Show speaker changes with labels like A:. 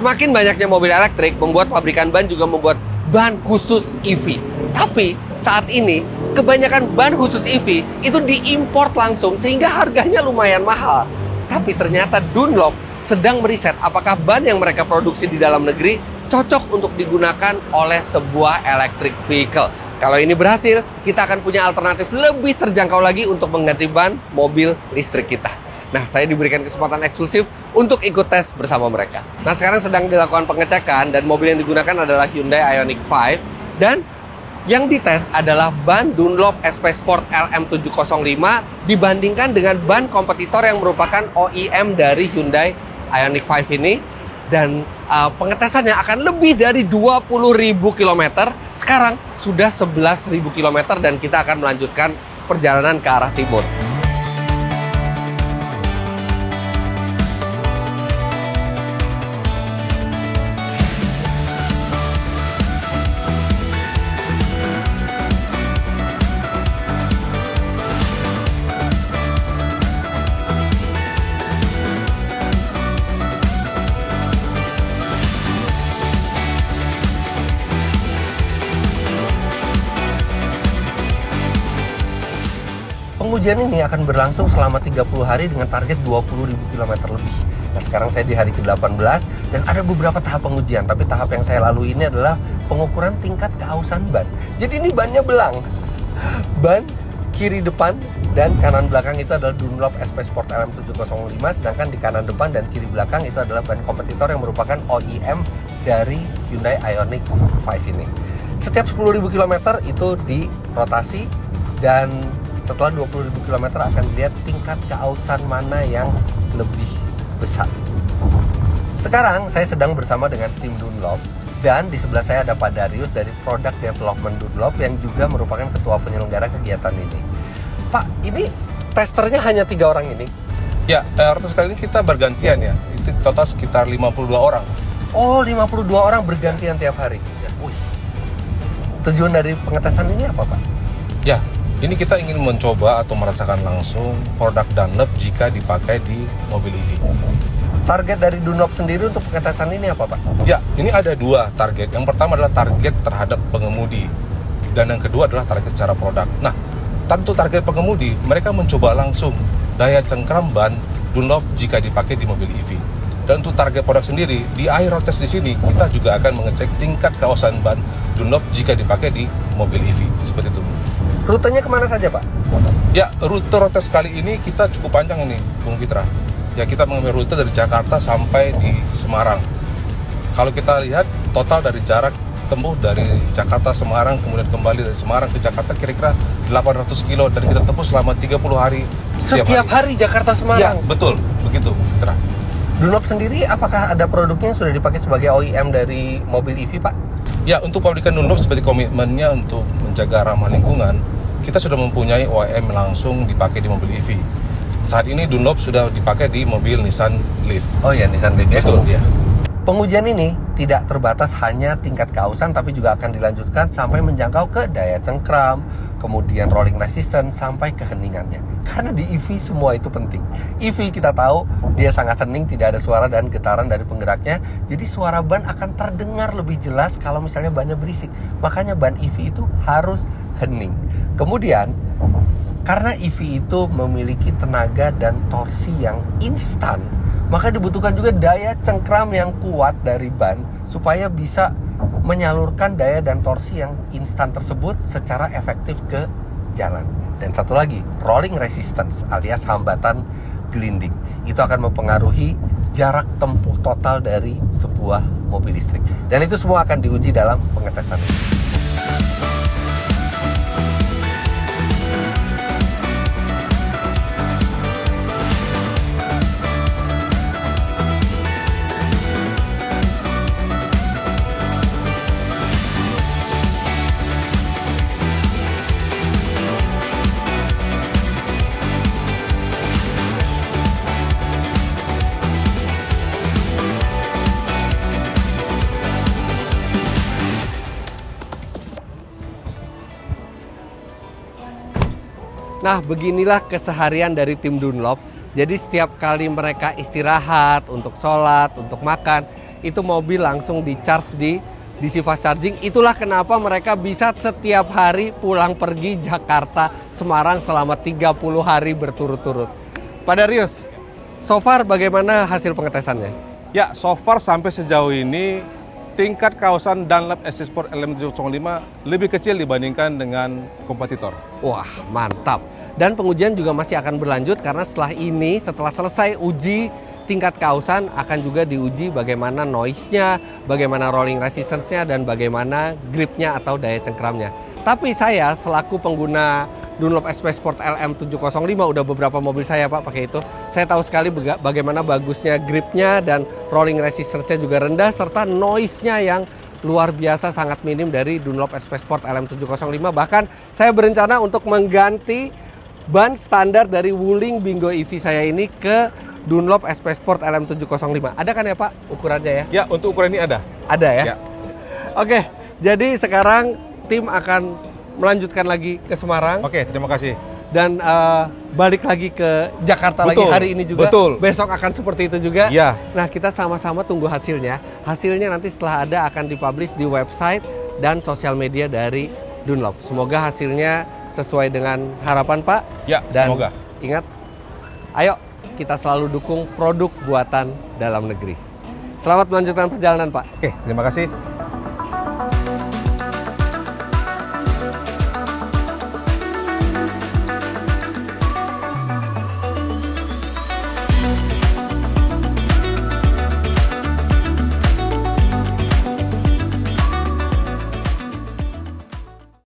A: Semakin banyaknya mobil elektrik membuat pabrikan ban juga membuat ban khusus EV. Tapi saat ini kebanyakan ban khusus EV itu diimport langsung sehingga harganya lumayan mahal. Tapi ternyata Dunlop sedang meriset apakah ban yang mereka produksi di dalam negeri cocok untuk digunakan oleh sebuah electric vehicle. Kalau ini berhasil, kita akan punya alternatif lebih terjangkau lagi untuk mengganti ban mobil listrik kita. Nah, saya diberikan kesempatan eksklusif untuk ikut tes bersama mereka. Nah, sekarang sedang dilakukan pengecekan dan mobil yang digunakan adalah Hyundai Ioniq 5 dan yang dites adalah ban Dunlop SP Sport LM705 dibandingkan dengan ban kompetitor yang merupakan OEM dari Hyundai Ioniq 5 ini. Dan pengetesannya akan lebih dari 20.000 km. Sekarang sudah 11.000 km dan kita akan melanjutkan perjalanan ke arah timur. Pengujian ini akan berlangsung selama 30 hari dengan target 20.000 km lebih. Nah, sekarang saya di hari ke-18 dan ada beberapa tahap pengujian. Tapi tahap yang saya lalui ini adalah pengukuran tingkat keausan ban. Jadi ini bannya belang. Ban kiri depan dan kanan belakang itu adalah Dunlop SP Sport LM705. Sedangkan di kanan depan dan kiri belakang itu adalah ban kompetitor yang merupakan OEM dari Hyundai Ioniq 5 ini. Setiap 10.000 km itu dirotasi dan setelah 20.000 km akan dilihat tingkat keausan mana yang lebih besar. Sekarang saya sedang bersama dengan tim Dunlop dan di sebelah saya ada Pak Darius dari Product Development Dunlop yang juga merupakan ketua penyelenggara kegiatan ini. Pak, ini testernya hanya 3 orang ini?
B: Ya, rute sekali ini kita bergantian ya. Itu total sekitar 52 orang.
A: Oh, 52 orang bergantian tiap hari. Wih. Tujuan dari pengetesan ini apa, Pak?
B: Ya, ini kita ingin mencoba atau merasakan langsung produk Dunlop jika dipakai di mobil EV.
A: Target dari Dunlop sendiri untuk pengetesan ini apa, Pak?
B: Ya, ini ada 2 target. Yang pertama adalah target terhadap pengemudi. Dan yang kedua adalah target secara produk. Nah, tentu target pengemudi, mereka mencoba langsung daya cengkram ban Dunlop jika dipakai di mobil EV. Dan untuk target produk sendiri, di akhir road test di sini, kita juga akan mengecek tingkat keausan ban Dunlop jika dipakai di mobil EV. Seperti itu.
A: Rutenya kemana saja, Pak?
B: Ya, rute road test kali ini kita cukup panjang ini, Bung Fitra. Ya, kita mengambil rute dari Jakarta sampai di Semarang. Kalau kita lihat, total dari jarak tempuh dari Jakarta Semarang, kemudian kembali dari Semarang ke Jakarta kira-kira 800 kilo dan kita tempuh selama 30 hari
A: setiap hari Jakarta Semarang?
B: Ya, betul. Begitu, Bung Fitra.
A: Dunlop sendiri, apakah ada produknya yang sudah dipakai sebagai OEM dari mobil EV, Pak?
B: Ya, untuk pabrikan Dunlop seperti komitmennya untuk menjaga ramah lingkungan, kita sudah mempunyai OEM langsung dipakai di mobil EV. Saat ini Dunlop sudah dipakai di mobil Nissan Leaf.
A: Oh ya, Nissan Leaf ya?
B: Betul, ya.
A: Pengujian ini tidak terbatas hanya tingkat keausan, tapi juga akan dilanjutkan sampai menjangkau ke daya cengkram, kemudian rolling resistance, sampai ke heningannya. Karena di EV semua itu penting. EV kita tahu dia sangat hening, tidak ada suara dan getaran dari penggeraknya. Jadi suara ban akan terdengar lebih jelas kalau misalnya bannya berisik. Makanya ban EV itu harus hening. Kemudian karena EV itu memiliki tenaga dan torsi yang instan, maka dibutuhkan juga daya cengkram yang kuat dari ban supaya bisa menyalurkan daya dan torsi yang instan tersebut secara efektif ke jalan. Dan satu lagi, rolling resistance alias hambatan gelinding. Itu akan mempengaruhi jarak tempuh total dari sebuah mobil listrik. Dan itu semua akan diuji dalam pengetesan ini. Nah, beginilah keseharian dari tim Dunlop. Jadi setiap kali mereka istirahat, untuk sholat, untuk makan, itu mobil langsung di-charge di DC fast charging. Itulah kenapa mereka bisa setiap hari pulang pergi Jakarta Semarang selama 30 hari berturut-turut. Pak Darius, so far bagaimana hasil pengetesannya?
C: Ya, so far sampai sejauh ini tingkat kawasan Dunlop SC Sport LM705 lebih kecil dibandingkan dengan kompetitor.
A: Wah, mantap. Dan pengujian juga masih akan berlanjut karena setelah ini, setelah selesai uji tingkat kausan, akan juga diuji bagaimana noise-nya, bagaimana rolling resistance-nya, dan bagaimana grip-nya atau daya cengkramnya. Tapi saya selaku pengguna Dunlop SP Sport LM705, udah beberapa mobil saya Pak pakai itu. Saya tahu sekali bagaimana bagusnya grip-nya dan rolling resistance-nya juga rendah, serta noise-nya yang luar biasa sangat minim dari Dunlop SP Sport LM705. Bahkan saya berencana untuk mengganti ban standar dari Wuling Bingo EV saya ini ke Dunlop SP Sport LM705. Ada kan ya Pak ukurannya ya?
C: Ya, untuk ukuran ini ada.
A: Ada ya?
C: Ya.
A: Oke, jadi sekarang tim akan melanjutkan lagi ke Semarang.
C: Oke, terima kasih.
A: Dan balik lagi ke Jakarta
C: Betul,
A: lagi hari ini juga.
C: betul.
A: Besok akan seperti itu juga.
C: Iya.
A: Nah, kita sama-sama tunggu hasilnya. Hasilnya nanti setelah ada akan dipublish di website dan sosial media dari Dunlop. Semoga hasilnya sesuai dengan harapan Pak.
C: Ya,
A: Dan
C: semoga.
A: ingat, ayo kita selalu dukung produk buatan dalam negeri. Selamat melanjutkan perjalanan Pak.
C: Oke, terima kasih.